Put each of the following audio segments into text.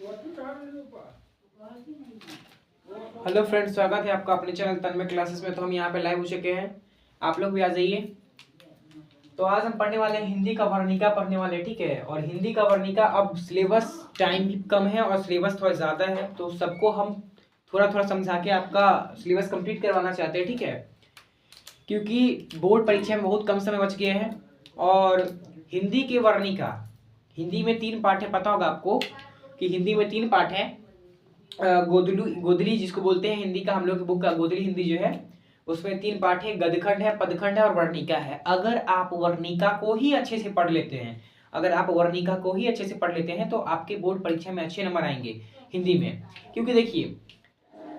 Hello friends, स्वागत है आपका अपने चैनल तन्मय क्लासेस में। तो हम यहाँ पे लाइव हो चुके हैं, आप लोग भी आ जाइए। तो आज हम पढ़ने वाले हैं हिंदी का वर्णिका पढ़ने वाले हैं, ठीक है। और हिंदी का वर्णिका अब सिलेबस टाइम भी कम है और सिलेबस थोड़ा ज़्यादा है, तो सबको हम थोड़ा थोड़ा समझा के आपका सिलेबस कंप्लीट करवाना चाहते हैं, ठीक है। क्योंकि बोर्ड परीक्षा में बहुत कम समय बच गए हैं। और हिंदी के वर्णिका, हिंदी में 3 पाठ है, पता होगा आपको कि हिंदी में 3 पाठ है। गोदली जिसको बोलते हैं हिंदी का, हम लोग की बुक का गोदली हिंदी जो है उसमें 3 पाठ है, गदखंड है, पदखंड है और वर्णिका है। अगर आप वर्णिका को ही अच्छे से पढ़ लेते हैं, अगर आप वर्णिका को ही अच्छे से पढ़ लेते हैं तो आपके बोर्ड परीक्षा में अच्छे नंबर आएंगे हिंदी में। क्योंकि देखिए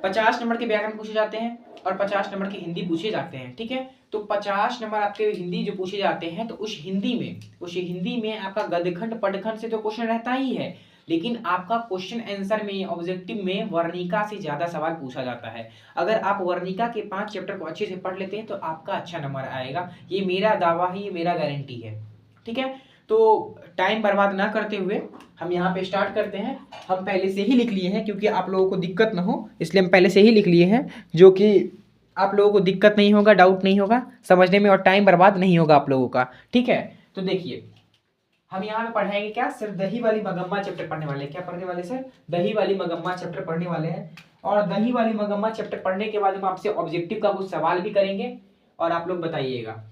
50 नंबर के व्याकरण पूछे जाते हैं और 50 नंबर की हिंदी पूछे जाते हैं, ठीक है। तो 50 नंबर आपके हिंदी जो पूछे जाते हैं, तो उस हिंदी में आपका गदखंड पदखंड से तो क्वेश्चन रहता ही है, लेकिन आपका क्वेश्चन आंसर में ऑब्जेक्टिव में वर्णिका से ज्यादा सवाल पूछा जाता है। अगर आप वर्णिका के 5 चैप्टर को अच्छे से पढ़ लेते हैं तो आपका अच्छा नंबर आएगा। ये मेरा दावा है, ये मेरा गारंटी है, ठीक है। तो टाइम बर्बाद ना करते हुए हम यहाँ पे स्टार्ट करते हैं। हम पहले से ही लिख लिए हैं क्योंकि आप लोगों को दिक्कत ना हो, इसलिए हम पहले से ही लिख लिए हैं, जो कि आप लोगों को दिक्कत नहीं होगा, डाउट नहीं होगा समझने में और टाइम बर्बाद नहीं होगा आप लोगों का, ठीक है। तो देखिए हम यहाँ पे पढ़ाएंगे क्या, सिर्फ दही वाली मगम्मा चैप्टर पढ़ने वाले हैं। क्या पढ़ने वाले सर? दही वाली मगम्मा चैप्टर पढ़ने वाले हैं। और दही वाली मगम्मा चैप्टर पढ़ने के बाद हम आपसे ऑब्जेक्टिव का कुछ सवाल भी करेंगे और आप लोग बताइएगा,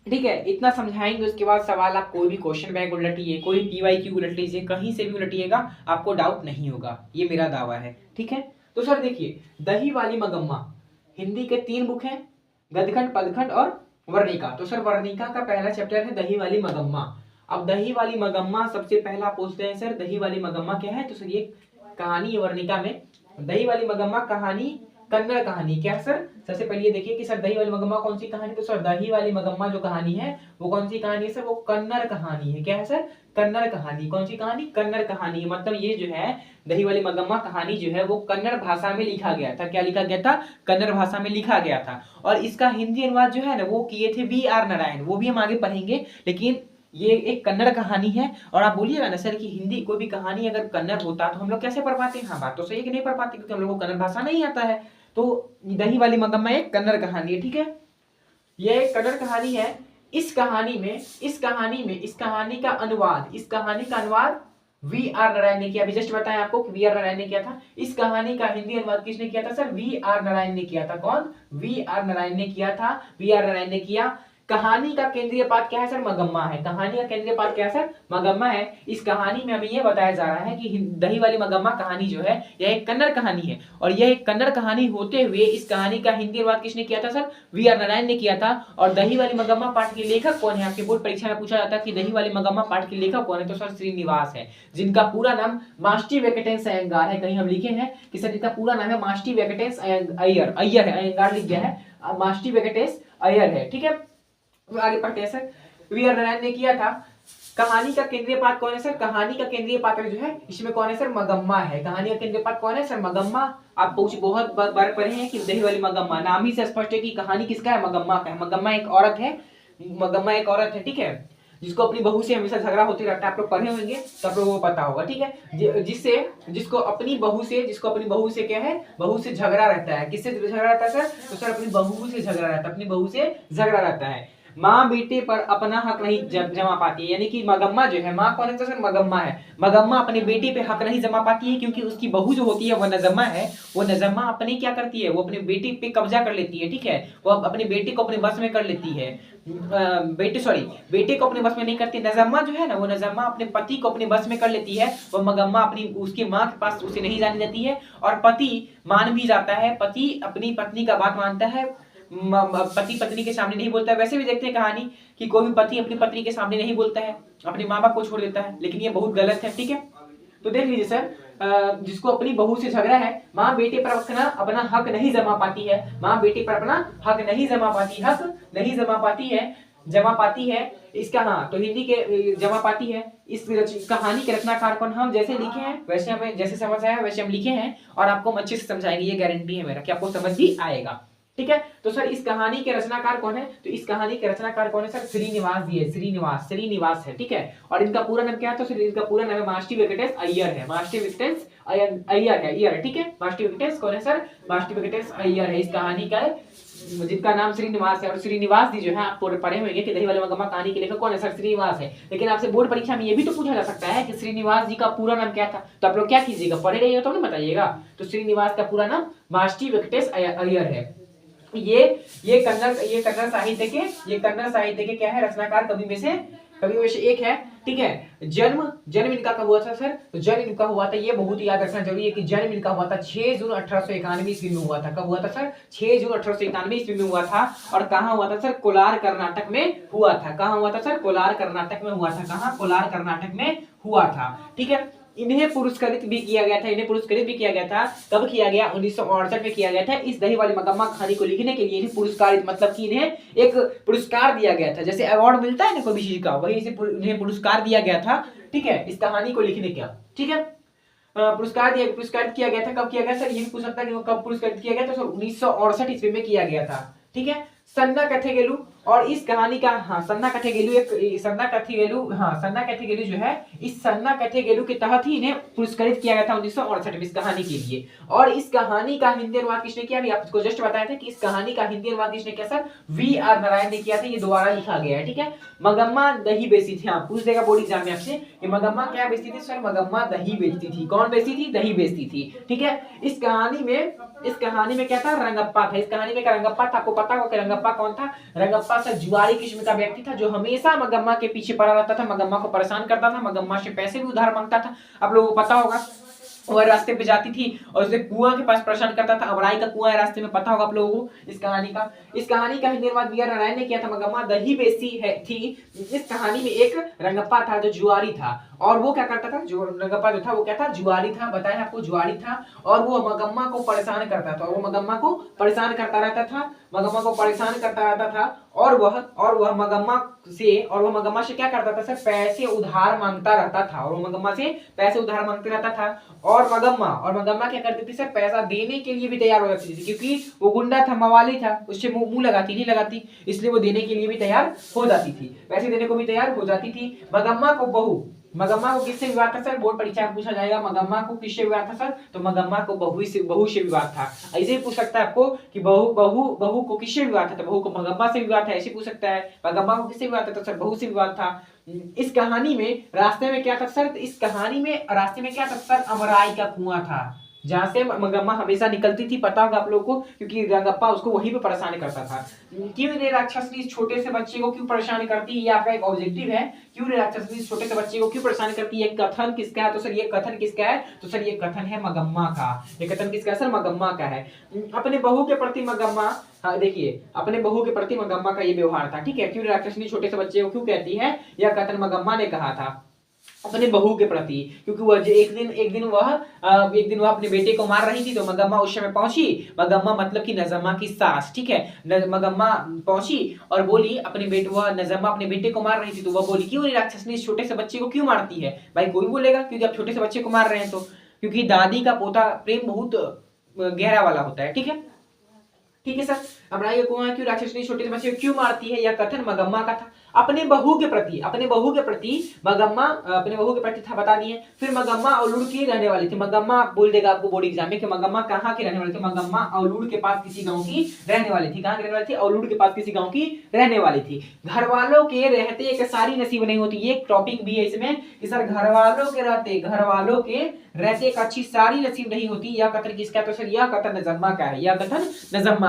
ठीक है। इतना समझाएंगे, उसके बाद सवाल आप कोई भी क्वेश्चन बैंक उलटिए, कोई PYQ उलट लीजिए, कहीं से भी उलटिएगा, आपको डाउट नहीं होगा, ये मेरा दावा है, ठीक है। तो सर देखिए, दही वाली मगम्मा हिंदी के 3 बुक हैं, गदखंड, पदखंड और वर्णिका। तो सर वर्णिका का पहला चैप्टर है दही वाली मगम्मा। अब दही वाली मगम्मा सबसे पहला पूछते हैं, सर दही वाली मगम्मा क्या है? तो सर ये कहानी है वर्णिका में। दही वाली मगम्मा कहानी कन्नड़ कहानी क्या है सर? सबसे पहले ये देखिए कि सर दही वाली मगम्मा कौन सी कहानी? तो सर दही वाली मगम्मा जो कहानी है वो कौन सी कहानी है सर? वो कन्नड़ कहानी है। क्या है सर? कन्नड़ कहानी। कौन सी कहानी? कन्नड़ कहानी। मतलब ये जो है दही वाली मगम्मा कहानी जो है वो कन्नड़ भाषा में लिखा गया था। क्या लिखा गया था? कन्नड़ भाषा में लिखा गया था। और इसका हिंदी अनुवाद जो है ना वो किए थे BR नारायण, वो भी हम आगे पढ़ेंगे। लेकिन ये एक कन्नड़ कहानी है। और आप बोलिएगा ना सर कि हिंदी कोई भी कहानी अगर कन्नड़ होता तो हम लोग कैसे पढ़ पाते हैं? हाँ बात तो सही है कि नहीं पढ़ पाते, क्योंकि हम लोग को कन्नड़ भाषा नहीं आता है। तो दही वाली मगम्मा एक कन्नड़ कहानी है, ठीक है। ये एक कन्नड़ कहानी है। इस कहानी का अनुवाद VR नारायण ने किया। अभी जस्ट बताया आपको कि VR नारायण ने किया था। इस कहानी का हिंदी अनुवाद किसने किया था सर? VR नारायण ने किया था। कौन? VR नारायण ने किया था। VR नारायण ने किया। कहानी का केंद्रीय पात्र क्या है सर? मगम्मा है। कहानी का केंद्रीय पात्र क्या है सर? मगम्मा है। इस कहानी में हमें यह बताया जा रहा है कि दही वाली मगम्मा कहानी जो है यह एक कन्नड़ कहानी है। और यह एक कन्नड़ कहानी होते हुए इस कहानी का हिंदी अनुवाद किसने किया था सर? VR नारायण ने किया था। और दही वाली मगम्मा पाठ के लेखक कौन है? आपके बोर्ड परीक्षा में पूछा जाता है कि दही वाली मगम्मा पाठ के लेखक कौन है? तो सर श्रीनिवास है, जिनका पूरा नाम मास्टी वेंकटेश अयंगार है। कहीं हम लिखे हैं कि सर इनका पूरा नाम है मास्टी वेंकटेश अय्यर है, अयंगार लिख गया है, मास्टी वेंकटेश अय्यर है, ठीक है। आगे पढ़ते हैं सर। VR नारायण ने किया था। कहानी का केंद्रीय पात्र कौन है सर? कहानी का केंद्रीय पात्र जो है इसमें कौन है सर? मगम्मा है। कहानी का केंद्रीय पात्र कौन है सर? मगम्मा। आप बहुत बार पढ़े हैं कि दही वाली मगम्मा, नाम ही से स्पष्ट है कि कहानी किसका है? मगम्मा का है। मगम्मा एक औरत है, मगम्मा एक औरत है, ठीक है, जिसको अपनी बहू से हमेशा झगड़ा होते रहता है। आप लोग पढ़े होंगे तो आप लोगों को पता होगा, ठीक है। जिसको अपनी बहू से क्या है? बहू से झगड़ा रहता है। किससे झगड़ा रहता है सर? तो सर अपनी बहू से झगड़ा रहता है, अपनी बहू से झगड़ा रहता है। माँ बेटे पर अपना हक नहीं जमा पाती है, यानी कि मगम्मा जो है, माँ कौन है सर? मगम्मा है। मगम्मा अपने बेटे पे हक नहीं जमा पाती है क्योंकि उसकी बहू जो होती है वह नजम्मा है। वो नजम्मा अपने क्या करती है? वो अपने बेटे पे कब्जा कर लेती है, ठीक है। वो अपने बेटे को अपने बस में कर लेती है। बेटे को अपने बस में नहीं करती। नजम्मा जो है ना, वो नजम्मा अपने पति को अपने बस में कर लेती है। वो मगम्मा अपनी उसकी माँ के पास उसे नहीं जाने देती है। और पति मान भी जाता है, पति अपनी पत्नी का बात मानता है, पति पत्नी के सामने नहीं बोलता है। वैसे भी देखते हैं कहानी कि कोई भी पति अपनी पत्नी के सामने नहीं बोलता है, अपने माँ बाप को छोड़ देता है, लेकिन ये बहुत गलत है, ठीक है। तो देख लीजिए सर, जिसको अपनी बहू से झगड़ा है, माँ बेटे पर अपना हक नहीं जमा पाती है, माँ बेटे पर अपना हक नहीं जमा पाती है, इसका हाँ तो हिंदी के जमा पाती है। इस कहानी के रचनाकार कौन? हम जैसे लिखे हैं वैसे हमें जैसे समझ आया वैसे हम लिखे हैं और आपको हम अच्छे से समझाएंगे, ये गारंटी है मेरा कि आपको समझ भी आएगा। ठीक है। तो सर इस कहानी के रचनाकार कौन है? तो इस कहानी के रचनाकार कौन है सर? श्रीनिवास जी है, श्रीनिवास है, ठीक है। और इनका पूरा नाम क्या है? तो सर इनका पूरा नाम है मास्टर वेंकटेश अय्यर है, मास्टर वेंकटेश अय्यर है, ठीक है। मास्टर वेंकटेश कौन है सर? मास्टर वेंकटेश अय्यर है इस कहानी का, जिनका नाम श्रीनिवास है। और श्रीनिवास जी जो है आप पढ़े होंगे कि दही वाले मगम्मा कहानी के लेखक कौन है सर? श्रीनिवास है। लेकिन आपसे बोर्ड परीक्षा में ये भी तो पूछा जा सकता है कि श्रीनिवास जी का पूरा नाम क्या था, तो आप लोग क्या कीजिएगा, पढ़े रहिएगा तो ना बताइएगा। तो श्रीनिवास का पूरा नाम मास्टर वेंकटेश अय्यर है। ये कन्नड़ साहित्य के क्या है? रचनाकार कवि में से एक है, ठीक है। जन्म इनका कब हुआ था सर? तो जन्म इनका हुआ था, ये बहुत याद रखना जरूरी है कि जन्म इनका हुआ था 6 जून 1891 ईस्वी में हुआ था। कब हुआ था सर? 6 जून 1891 ईस्वी में हुआ था। और कहाँ हुआ था सर? कोलार कर्नाटक में हुआ था। कहाँ हुआ था सर? कोलार कर्नाटक में हुआ था। कहाँ? कोलार कर्नाटक में हुआ था, ठीक है। इन्हें पुरस्कृत भी किया गया था। कब किया गया? 1968 में किया गया था। इस दही वाली मगम्मा कहानी को लिखने के लिए इन्हें पुरस्कारित, मतलब कि इन्हें एक पुरस्कार दिया गया था, जैसे अवार्ड मिलता है ना कोई चीज का, वही इन्हें पुरस्कार दिया गया था, ठीक है, इस कहानी को लिखने का, ठीक है। पुरस्कारित किया गया था। कब किया गया सर? ये भी पूछ सकता है कि वो कब पुरस्कारित किया गया था? सर 1968 ईस्वी में किया गया था, ठीक है। सन्ना कथेगेलु, और इस कहानी का सन्ना कथेगेलु जो है, इस सन्ना कथेगेलु के तहत ही इन्हें पुरस्कृत किया गया था 1968 में इस कहानी के लिए। और इस कहानी का हिंदी अनुवाद किसने किया? अभी आपको जस्ट बताया था कि इस कहानी का हिंदी अनुवाद किसने किया सर? वी.आर. नारायण ने किया था। ये दोबारा लिखा गया है, ठीक है। मगम्मा दही बेचती थी, पूछ देगा बोर्ड एग्जाम में आपसे कि मगम्मा क्या बेचती थी सर? मगम्मा दही बेचती थी। कौन बेचती थी? दही बेचती थी, ठीक है। इस कहानी में क्या था? रंगप्पा था। इस कहानी में क्या रंगप्पा था? आपको पता होगा कि रंगप्पा कौन था? रंगप्पा सर जुआरी किस्म का व्यक्ति था, जो हमेशा मगम्मा के पीछे पड़ा रहता था, मगम्मा को परेशान करता था, मगम्मा से पैसे भी उधार मांगता था। आप लोगों को पता होगा। वह रास्ते पे जाती थी और उसे कुआं के पास परेशान करता था। अबराई का कुआं है रास्ते में, पता होगा आप लोगों को इस कहानी का हिंदी अनुवाद वी.आर. नारायण ने किया था। मगम्मा दही बेचती थी। इस कहानी में एक रंगप्पा था जो जुआरी था, और वो क्या करता था? जो रंगप्पा जो था वो क्या था? जुआरी था, बताया आपको, जुआरी था। और वो मगम्मा को परेशान करता था, मगम्मा को परेशान करता रहता था। और वह मगम्मा से क्या करता था सर? पैसे उधार मांगता रहता था, और वो मगम्मा से पैसे उधार मांगते रहता था। और मगम्मा क्या करती थी सर? पैसा देने के लिए भी तैयार हो जाती थी, क्योंकि वो गुंडा था, मवाली था, उससे मुंह लगाती नहीं लगाती, इसलिए वो देने के लिए भी तैयार हो जाती थी, पैसे देने को भी तैयार हो जाती थी। मगम्मा को किससे विवाद था सर? बोर्ड परीक्षा में पूछा जाएगा, मगम्मा को किससे विवाद था सर? तो मगम्मा को बहू से विवाद था। ऐसे ही पूछ सकता है आपको कि बहू को किससे विवाद था? तो बहू को मगम्मा से विवाद था, ऐसे पूछ सकता है। मगम्मा को किससे विवाद था? तो सर बहू से विवाद था। इस कहानी में रास्ते में क्या था सर? अमराई का कुआं था, जहां से मगम्मा हमेशा निकलती थी, पता होगा आप लोगों को, क्योंकि रंगप्पा उसको वहीं पे परेशान करता था। क्यों रे राक्षसनी इस छोटे से बच्चे को क्यों परेशान करती है? ये आपका एक ऑब्जेक्टिव है। क्यों रे राक्षसनी इस छोटे से बच्चे को क्यों परेशान करती है? कथन किसका है? तो सर ये कथन किसका है? तो सर ये कथन है मगम्मा का। ये कथन किसका है सर? मगम्मा का है। अपने बहू के प्रति मगम्मा, देखिए, अपने बहू के प्रति मगम्मा का ये व्यवहार था, ठीक है। क्यों राक्षसनी छोटे से बच्चे को क्यों कहती है? यह कथन मगम्मा ने कहा था अपने बहू के प्रति, क्योंकि वह एक दिन वह अपने बेटे को मार रही थी, तो मगम्मा उस समय पहुंची। मगम्मा मतलब कि नजम्मा की सास, ठीक है। मगम्मा पहुंची और बोली नजम्मा अपने बेटे को मार रही थी, तो वह बोली क्यों राक्षसनी इस छोटे से बच्चे को क्यों मारती है? भाई कोई बोलेगा, क्योंकि आप छोटे से बच्चे को मार रहे हैं तो, क्योंकि दादी का पोता प्रेम बहुत गहरा वाला होता है, ठीक है। ठीक है सर, अमराई का कुआं क्यों राक्षसनी छोटे से बच्चे को क्यों मारती है? यह कथन मगम्मा का था। अपने बहू के प्रति मगम्मा था, बता दिए। फिर मगम्मा औलूड़ की रहने वाली थी। मगम्मा बोल देगा आपको बोर्ड एग्जाम में कि मगम्मा कहाँ की रहने वाली थी? मगम्मा औलूड़ के पास किसी गांव की रहने वाली थी। कहाँ की रहने वाली थी? औलूड़ के पास किसी गांव की रहने वाली थी। घर वालों के रहते एक सारी नसीब नहीं होती। ये टॉपिक भी है इसमें कि सर घर वालों के रहते एक अच्छी सारी नसीब नहीं होती। यह कथन किसका है? तो सर यह कथन नजम्मा का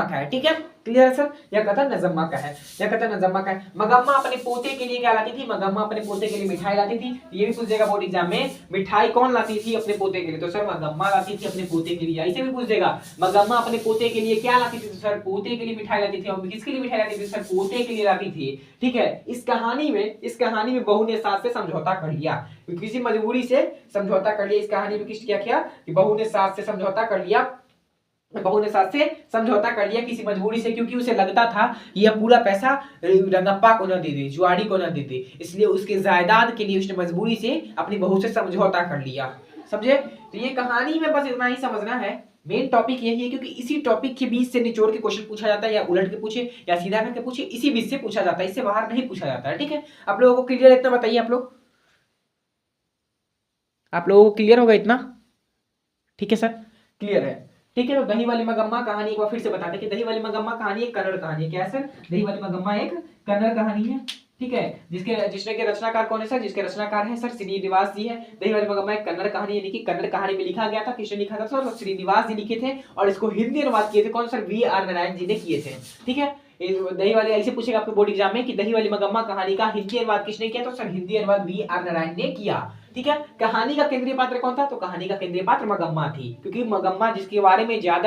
है। ठीक है, क्लियर है सर? यह कथन नजम्मा का है। मगम्मा अपने पोते के लिए क्या लाती थी? मगम्मा अपने पोते के लिए मिठाई लाती थी। ये भी पूछ देगा बोर्ड एग्जाम में, मिठाई कौन लाती थी अपने पोते के लिए? तो सर मगम्मा लाती थी अपने पोते के लिए। ऐसे भी पूछ देगा, मगम्मा अपने पोते के लिए क्या लाती थी? तो सर पोते के लिए मिठाई लाती थी। और किसके लिए मिठाई लाती थी? सर पोते के लिए लाती थी। ठीक है, इस कहानी में बहू ने सास से समझौता कर लिया, किसी मजबूरी से समझौता कर लिया। इस कहानी में किस क्या किया कि बहू ने सास से समझौता कर लिया किसी मजबूरी से, क्योंकि उसे लगता था यह पूरा पैसा रंगप्पा को न दे दे, जुआरी को न दे दे, इसलिए उसके जायदाद के लिए उसने मजबूरी से अपनी बहू से समझौता कर लिया। समझे? तो ये कहानी में बस इतना ही समझना है मेन टॉपिक यही है, क्योंकि इसी टॉपिक के बीच से निचोड़ के क्वेश्चन पूछा जाता है, या उलट के पूछे या सीधा करके पूछे, इसी बीच से पूछा जाता है, इससे बाहर नहीं पूछा जाता है। ठीक है, आप लोगों को क्लियर है इतना? बताइए आप लोगों को क्लियर होगा इतना? ठीक है सर, क्लियर है। ठीक है, तो दही वाली मगम्मा कहानी एक बार फिर से बताते कि दही वाली मगम्मा कहानी एक कन्नड़ कहानी है। क्या है सर? दही वाली मगम्मा एक कन्नड़ कहानी है। ठीक है, जिसके रचनाकार कौन है सर? जिसके रचनाकार है सर श्रीनिवास जी है। दही वाली मगम्मा एक कन्नड़ कहानी, यानी कि कन्नड़ कहानी में लिखा गया था। किसने लिखा था सर? श्रीनिवास जी लिखे थे, और इसको हिंदी अनुवाद किए थे कौन सर? वी.आर. नारायण जी ने किए थे। ठीक है, दही वाली ऐसे पूछेगा आपको बोर्ड एग्जाम में कि दही वाली मगम्मा कहानी का हिंदी अनुवाद किसने किया? तो सर हिंदी अनुवाद वी.आर. नारायण ने किया। ठीक है, कहानी का केंद्रीय पात्र कौन था? तो कहानी का केंद्रीय पात्र मगम्मा थी, क्योंकि मगम्मा जिसके बारे में ज्यादा